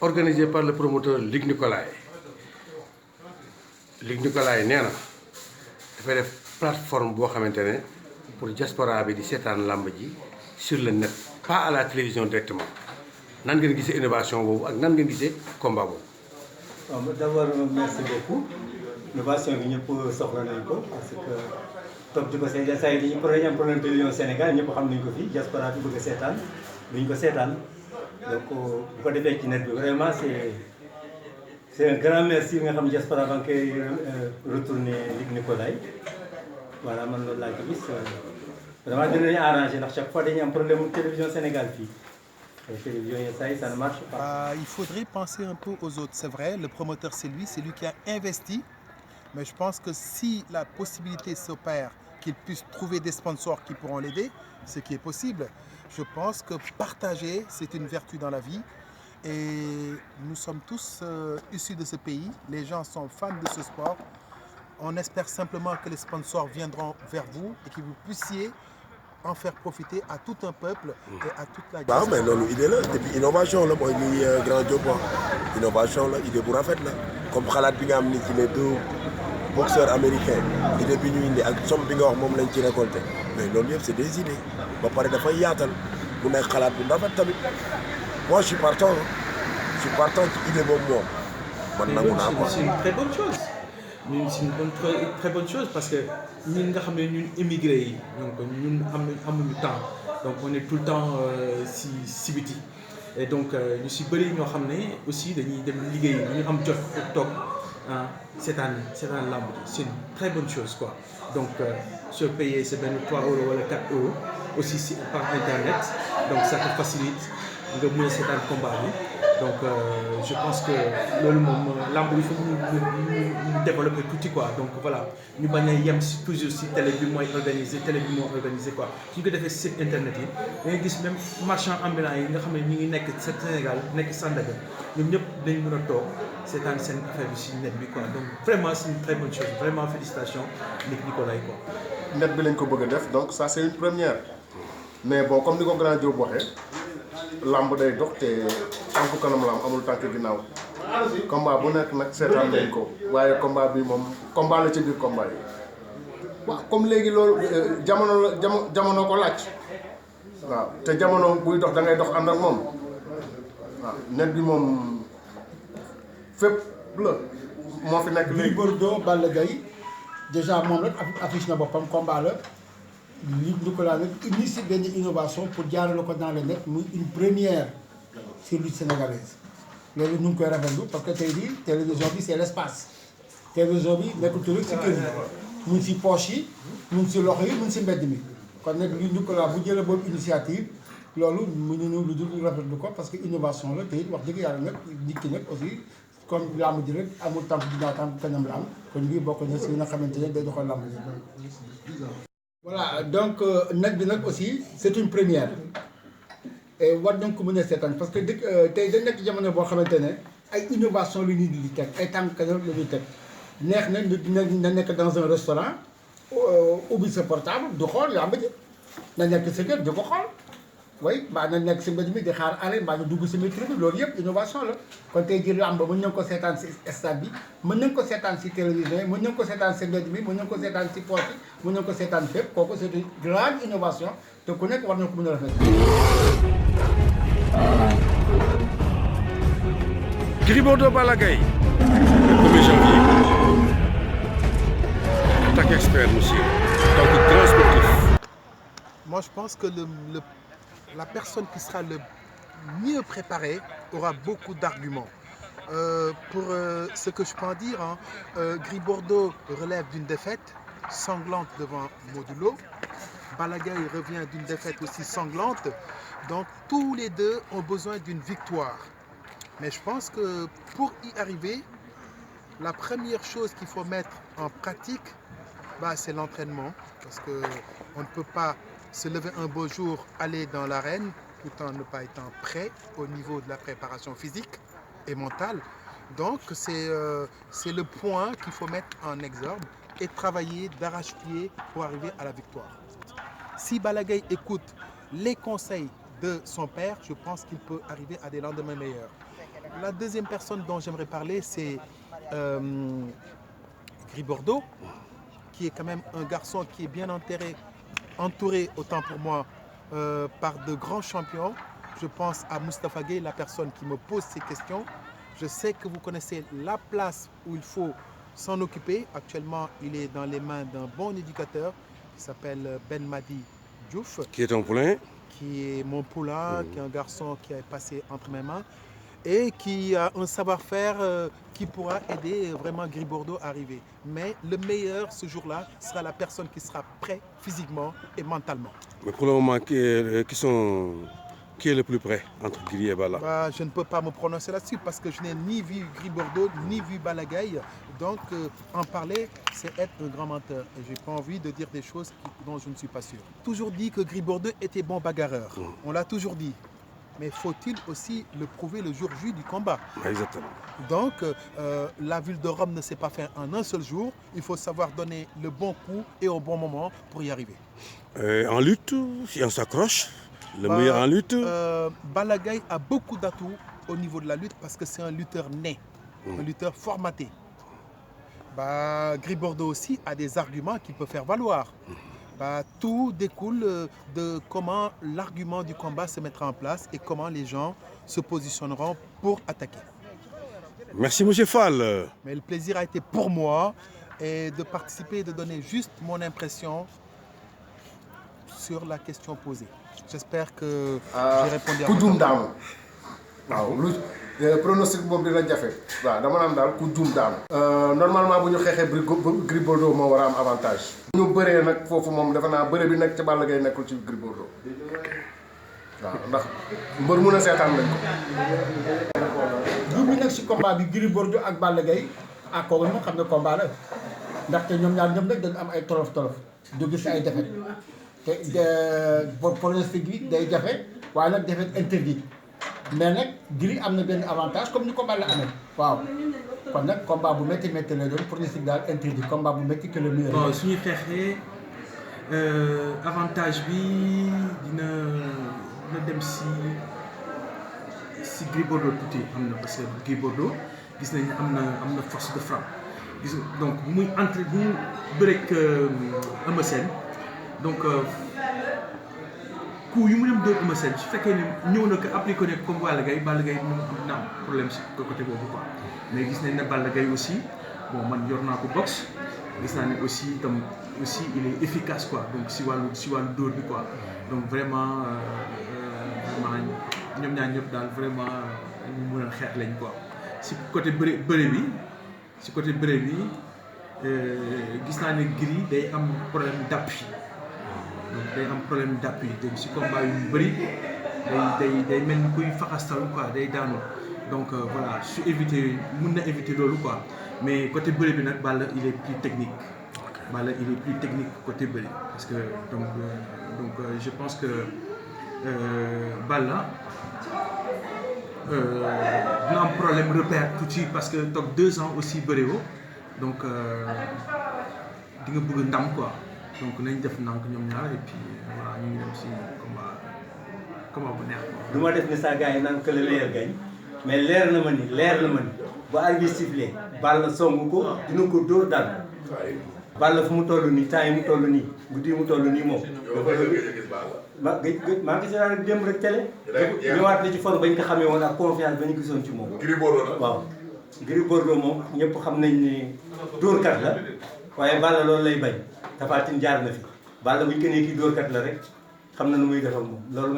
organisé par le promoteur Luc Nicolaï. Luc Nicolaï nee na dafay def plateforme boo xamante ne pour diaspora bi di seetaan làmb ji sur le net pas à la télévision directement nan ngeen gisee innovation boobu ak nan ngeen gisee combat boobu. waaw d'abord merci beaucoup innovation bi ñëpp soxla nañ ko parce que toog di ko seetaan saa yi dañuy am problème télévision Sénégal ñëpp xam nañ ko fii diaspora bi bëgg a seetaan duñ ko seetaan donc bu ko defee ci net bi vraiment c'est un grand merci nga xam diaspora ba nga koy retourné Luc Nicolaï voilà man loolu laa ko gis vraiment dinañu arrangé ndax chaque fois dañuy am problème télévision Sénégal fii. Ça ne marche pas. Il faudrait penser un peu aux autres. C'est vrai, le promoteur c'est lui qui a investi. Mais je pense que si la possibilité s'opère, qu'il puisse trouver des sponsors qui pourront l'aider, ce qui est possible. Je pense que partager, c'est une vertu dans la vie. Et nous sommes tous issus de ce pays. Les gens sont fans de ce sport. On espère simplement que les sponsors viendront vers vous et que vous puissiez en faire profiter à tout un peuple et à toute la diaspora. Mais loolu idée la et puis innovation la mooy li grand Diop wax innovation la idée bu rafet la comme xalaat bi nga am ni ci les deux boxeurs américains idée bi ñu indi ak somme bi nga wax moom lañ ci récolté mais loolu yëpp c'est des idées ba pare dafay yaatal bu nekk xalaat bu rafet tamit moi je suis partant ci idée boobu moom man nangu naa quoi. C'est une très bonne chose. C'est une très bonne chose parce que ñun nga xam ne ñun immigré yi donc ñun amuñu temps donc on est tout le temps si biti et donc ñu si bëri ñoo xam ne aussi dañuy dem liggéey ñu am jot pour toog seetaan lamb c'est une très bonne chose quoi donc se payer c'est benn 3 € wala 4 € aussi si par internet donc ça te facilite nga mën a seetaan combat bi donc je pense que loolu moom lamb il faut ñu développer tuuti quoi donc voilà ñu bañ a yem si toujours si télé bi mooy organisé quoi suñ ko defee site internet yi da ngay gis même marchand ambulant yi nga xam ne ñu ngi nekk Sénégal nekk Sandaga ñoom ñëpp dañ mën a toog seetaan seen affaire bi si net bi quoi donc vraiment c'est une très bonne chose vraiment félicitations Luc Nicolaï quoi. net bi lañ ko bëgg a def donc ça c'est une première mais bon comme ni ko grand Diop waxee. lamb day dox te tànku kanam la am amul tànk ginnaaw combat bu nekk nag seetaan nañ ko waaye combat bi moom combat la ci biir combat yi waaw comme léegi loolu jamono ko laaj waaw te jamono buy dox da ngay dox ànd ak moom waaw net bi moom fépp la moo fi nekk léegi. Gris Bordeaux Balla Gaye déjà moom rek affiche na boppam combat la. Luc Nicolaï nag indi si benn innovation pour jaarale ko dans le net muy une première sur lutte sénégalaise loolu ñu ngi koy rafetlu parce que tey jii télévision bi c'est l'espace télévision bi nekkatul rek si kër yi mu ngi si poche yi mu ngi si loxo yi mu ngi si mbedd mi kon nag Luc Nicolaï bu jëlee boobu initiative loolu mënuñu lu dul rafetlu ko parce que innovation la te it wax dëgg yàlla nag nit ki nag aussi comme làmb ji rek amul tànk ginnaaw tànk kanam la am kon lii bokk na si nga xamante ne day doxal làmb ji. Voilà donc net bi nag aussi c'est une première et war nañ ko mën a seetaan parce que tey dañ nekk jamono boo xamante ne ay innovation lu nit di teg ay tànk kanam la ñuy teg neex na nit na nekk dans un restaurant ubbi sa portable du xool làmb ji na nekk sa kër di ko xool way mbaa na nekk si mbedd mi di xaar arrêt mbaa na dugg si métro bi loolu yëpp innovation la kon tey jii làmb mën nañ ko seetaan si stade bi mën nañ ko seetaan si télévision yi mën nañ ko seetaan si mbedd bi mën nañ ko seetaan si poche yi mën nañ ko seetaan fépp kooku c'est une grande innovation te ku nekk war na ko mën a rafet. Gris Bordeaux Balla Gaye le 1er janvier attaque expert monsieur donc grand sportif. Moi je pense que la personne qui sera le mieux préparée aura beaucoup d'arguments. Pour ce que je peux en dire, Gris Bordeaux relève d'une défaite sanglante devant Modulo. Balla Gaye revient d'une défaite aussi sanglante. Donc tous les deux ont besoin d'une victoire. Mais je pense que pour y arriver, la première chose qu'il faut mettre en pratique, c'est l'entraînement. Parce qu'on ne peut pas se lever un beau jour, aller dans l'arène, tout en ne pas étant prêt au niveau de la préparation physique et mentale. Donc c'est le point qu'il faut mettre en exergue et travailler d'arrache-pied pour arriver à la victoire. Si Balla Gaye écoute les conseils de son père, je pense qu'il peut arriver à des lendemains meilleurs. La deuxième personne dont j'aimerais parler, c'est Gris Bordeaux, qui est quand même un garçon qui est bien entouré, autant pour moi, par de grands champions. Je pense à Moustapha Gueye, la personne qui me pose ces questions. Je sais que vous connaissez la place où il faut s'en occuper. Actuellement, il est dans les mains d'un bon éducateur qui s'appelle Ben Madi Diouf. Qui est ton poulain? Qui est mon poulain, qui est un garçon qui a passé entre mes mains et qui a un savoir-faire qui pourra aider vraiment Gris Bordeaux à arriver. Mais le meilleur ce jour-là sera la personne qui sera prête physiquement et mentalement. Mais pour le moment, qui est le plus près entre Gris et Balla? Je ne peux pas me prononcer là-dessus parce que je n'ai ni vu Gris Bordeaux, ni vu Balla Gaye. Donc, en parler, c'est être un grand menteur. Et je n'ai pas envie de dire des choses dont je ne suis pas sûr. Toujours dit que Gris Bordeaux était bon bagarreur. On l'a toujours dit. Mais faut-il aussi le prouver le jour J du combat? Exactement. Donc, la ville de Rome ne s'est pas faite en un seul jour. Il faut savoir donner le bon coup et au bon moment pour y arriver. En lutte, si on s'accroche, le meilleur en lutte? Balla Gaye a beaucoup d'atouts au niveau de la lutte parce que c'est un lutteur né, un lutteur formaté. Gris Bordeaux aussi a des arguments qu'il peut faire valoir. Tout découle de comment l'argument du combat se mettra en place et comment les gens se positionneront pour attaquer. Merci, M. Fall. Mais le plaisir a été pour moi et de participer et de donner juste mon impression sur la question posée. J'espère que j'ai répondu à votre question. Pronostic boobu dina jafe waaw dama naan daal ku juum daanu. Normalement bu ñu xeexee Gris Bordeaux moo war a am avantage. bu ñu bëree nag foofu moom defe naa bëre bi nekk ci Balla Gaye nekkul ci Gris Bordeaux waaw ndax mbër mun a seetaan lañ ko. juum bi nag si combat bi Gris Bordeaux ak Balla Gaye kooku moom xam ne combat la ndaxte ñoom ñaar ñoom nag dañu am ay tolof du gis ay défaite te pronostic bi day jafe waaye nag défaite interdit. Mais nag Gris am na benn avantage comme ni combat la amee waaw kon nag combat bu métti lay doon pronostic daal interdit combat bu métti que le meilleur. bon suñuy xeexee avantage bi dina dem si Gris Bordeaux tuuti am na parce que Gris Bordeaux gis nañ am na force de frappe gis donc bu muy entre bu mu bëreeg Eumeu Sène donc. coup yu mu dem dóor Eumeu Sène su fekkee ne ñëw na ko appliqué ne comme Balla Gaye moom dina am problème si côté boobu quoi mais gis nañ ne Balla Gaye aussi bon man yor naa ko boxe gis naa ne aussi itam aussi il est efficace quoi donc si wàllu dóor bi quoi donc vraiment ñoom ñaar ñëpp daal vraiment ñu mën a xeex lañ quoi si côté bëre bi gis naa ne Gris day am problème d'appui. Donc day am problème d'appui donc si combat yu bëri day mel ni kuy faxastalu quoi day daanu donc voilà su éviter mun na éviter loolu quoi mais côté bëri bi nag Balla il est plus technique côté bëri parce que donc je pense que Balla dina am problème repère tuuti parce que toog 2 ans aussi bëri woo donc di nga bëgg ndam quoi. Donc nañ def nank ñoom ñaar et puis voilà ñu ngi dem si combat bu neex. du ma def ne saa gars yi naan que le meilleur gagne mais leer na ma ni ba arbitre sifflé Balla songu ko dina ko dóor daan Balla fu mu toll nii temps yi mu toll nii guddi mu toll nii moom. maa ngi si daan démb rek télé. ñëwaat na ci forme bañ ko xamee woon ak confiance ba ñu gisoon ci moom. Gris Bordeaux la waaw Gris Bordeaux moom ñëpp xam nañ ne dóorkat la waaye Balla loolu lay bañ. Tapha Tine jaar na fi Balla bu ñu ko nee kii dóorkat la rek xam na nu muy def ak moom loolu